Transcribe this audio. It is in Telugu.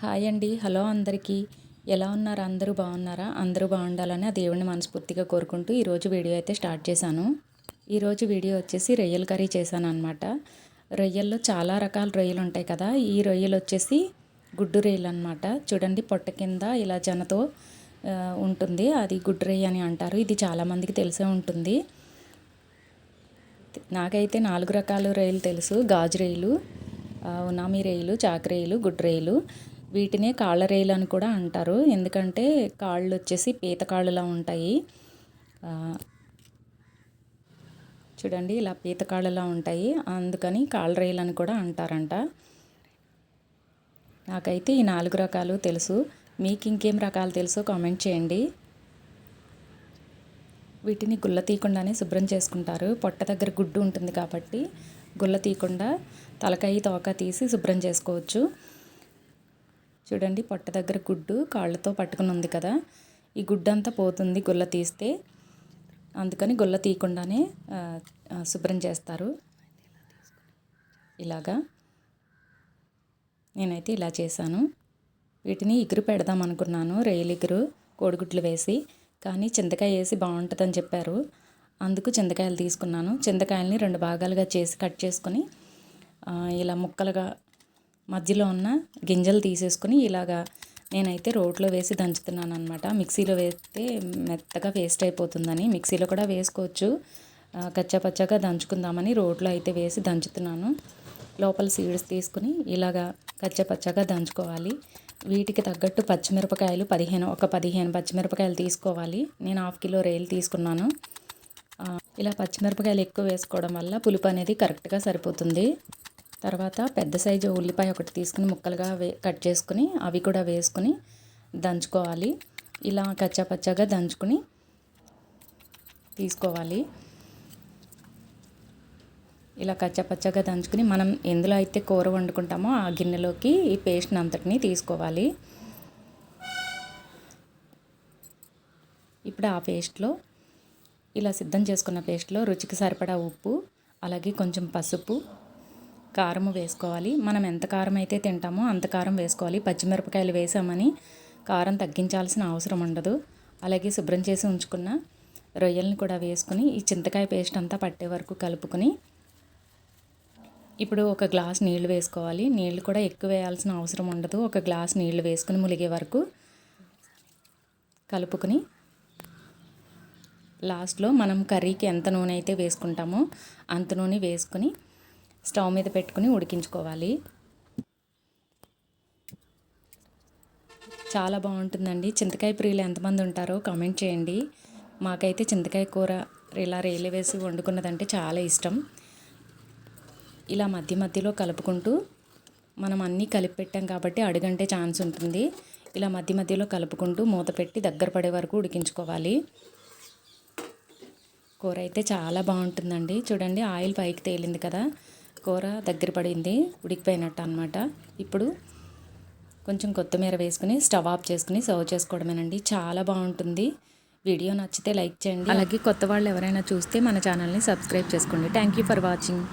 హాయ్ అండి. హలో అందరికీ. ఎలా ఉన్నారు? అందరూ బాగున్నారా? అందరూ బాగుండాలని ఆ దేవుడిని మనస్ఫూర్తిగా కోరుకుంటూ ఈరోజు వీడియో అయితే స్టార్ట్ చేశాను. ఈరోజు వీడియో వచ్చేసి రొయ్యల కర్రీ చేశాను అనమాట. రొయ్యల్లో చాలా రకాల రొయ్యలు ఉంటాయి కదా. ఈ రొయ్యలు వచ్చేసి గుడ్డు రొయ్యలు అనమాట. చూడండి, పొట్ట కింద ఇలా జనతో ఉంటుంది, అది గుడ్డు రొయ్య అని అంటారు. ఇది చాలామందికి తెలిసే ఉంటుంది. నాకైతే 4 రకాల రొయ్యలు తెలుసు. గాజు రొయ్యలు, ఉనామి రొయ్యలు, చాక రొయ్యలు, గుడ్డు రొయ్యలు. వీటినే కాళ్ళ రొయ్యలు అని కూడా అంటారు. ఎందుకంటే కాళ్ళు వచ్చేసి పీత కాళ్ళులా ఉంటాయి. చూడండి, ఇలా పీత కాళ్ళులా ఉంటాయి, అందుకని కాళ్ళ రొయ్యలు అని కూడా అంటారంట. నాకైతే ఈ 4 రకాలు తెలుసు. మీకు ఇంకేం రకాలు తెలుసో కామెంట్ చేయండి. వీటిని గుల్ల తీయకుండానే శుభ్రం చేసుకుంటారు. పొట్ట దగ్గర గుడ్డు ఉంటుంది కాబట్టి గుల్ల తీయకుండా తలకాయ తోక తీసి శుభ్రం చేసుకోవచ్చు. చూడండి, పొట్ట దగ్గర గుడ్డు కాళ్ళతో పట్టుకుని ఉంది కదా, ఈ గుడ్డు అంతా పోతుంది గుల్ల తీస్తే. అందుకని గుల్ల తీయకుండానే శుభ్రం చేస్తారు. ఇలాగా నేనైతే ఇలా చేశాను. వీటిని ఇగురు పెడదాం అనుకున్నాను, రొయ్యల ఇగురు కోడిగుడ్లు వేసి. కానీ చింతకాయ వేసి బాగుంటుందని చెప్పారు, అందుకు చింతకాయలు తీసుకున్నాను. చింతకాయలని 2 భాగాలుగా చేసి కట్ చేసుకొని ఇలా ముక్కలుగా మధ్యలో ఉన్న గింజలు తీసేసుకొని ఇలాగా నేనైతే రోట్లో వేసి దంచుతున్నాను అనమాట. మిక్సీలో వేస్తే మెత్తగా పేస్ట్ అయిపోతుందని మిక్సీలో కూడా వేసుకోవచ్చు. కచ్చాపచ్చాగా దంచుకుందామని రోట్లో అయితే వేసి దంచుతున్నాను. లోపల సీడ్స్ తీసుకుని ఇలాగా కచ్చాపచ్చాగా దంచుకోవాలి. వీటికి తగ్గట్టు పచ్చిమిరపకాయలు 15 పచ్చిమిరపకాయలు తీసుకోవాలి. నేను 1/2 కిలో రొయ్యలు తీసుకున్నాను. ఇలా పచ్చిమిరపకాయలు ఎక్కువ వేసుకోవడం వల్ల పులుపు అనేది కరెక్ట్గా సరిపోతుంది. తర్వాత పెద్ద సైజు ఉల్లిపాయ ఒకటి తీసుకుని ముక్కలుగా కట్ చేసుకుని అవి కూడా వేసుకుని దంచుకోవాలి. ఇలా కచ్చాపచ్చాగా దంచుకుని తీసుకోవాలి. ఇలా కచ్చాపచ్చాగా దంచుకుని మనం ఎందులో అయితే కూర వండుకుంటామో ఆ గిన్నెలోకి ఈ పేస్ట్ని అంతటిని తీసుకోవాలి. ఇప్పుడు ఆ పేస్ట్లో, ఇలా సిద్ధం చేసుకున్న పేస్ట్లో రుచికి సరిపడా ఉప్పు, అలాగే కొంచెం పసుపు, కారం వేసుకోవాలి. మనం ఎంత కారం అయితే తింటామో అంత కారం వేసుకోవాలి. పచ్చిమిరపకాయలు వేసామని కారం తగ్గించాల్సిన అవసరం ఉండదు. అలాగే శుభ్రం చేసి ఉంచుకున్న రొయ్యల్ని కూడా వేసుకుని ఈ చింతకాయ పేస్ట్ అంతా పట్టే వరకు కలుపుకొని ఇప్పుడు 1 గ్లాస్ నీళ్లు వేసుకోవాలి. నీళ్లు కూడా ఎక్కువ వేయాల్సిన అవసరం ఉండదు. 1 గ్లాస్ నీళ్లు వేసుకుని ములిగే వరకు కలుపుకొని లాస్ట్లో మనం కర్రీకి ఎంత నూనె అయితే వేసుకుంటామో అంత నూనె వేసుకొని స్టవ్ మీద పెట్టుకుని ఉడికించుకోవాలి. చాలా బాగుంటుందండి. చింతకాయ ప్రియులు ఎంతమంది ఉంటారో కామెంట్ చేయండి. మాకైతే చింతకాయ కూర ఇలా రేలు వేసి వండుకున్నదంటే చాలా ఇష్టం. ఇలా మధ్య మధ్యలో కలుపుకుంటూ, మనం అన్నీ కలిపి పెట్టాం కాబట్టి అడుగంటే ఛాన్స్ ఉంటుంది. ఇలా మధ్య మధ్యలో కలుపుకుంటూ మూత పెట్టి దగ్గర పడే వరకు ఉడికించుకోవాలి. కూర అయితే చాలా బాగుంటుందండి. చూడండి, ఆయిల్ పైకి తేలింది కదా, కూర దగ్గర పడింది, ఉడికిపోయినట్టు అనమాట. ఇప్పుడు కొంచెం కొత్తిమీర వేసుకుని స్టవ్ ఆఫ్ చేసుకుని సర్వ్ చేసుకోవడమేనండి. చాలా బాగుంటుంది. వీడియో నచ్చితే లైక్ చేయండి. అలాగే కొత్త వాళ్ళు ఎవరైనా చూస్తే మన ఛానల్ని సబ్స్క్రైబ్ చేసుకోండి. Thank you for watching.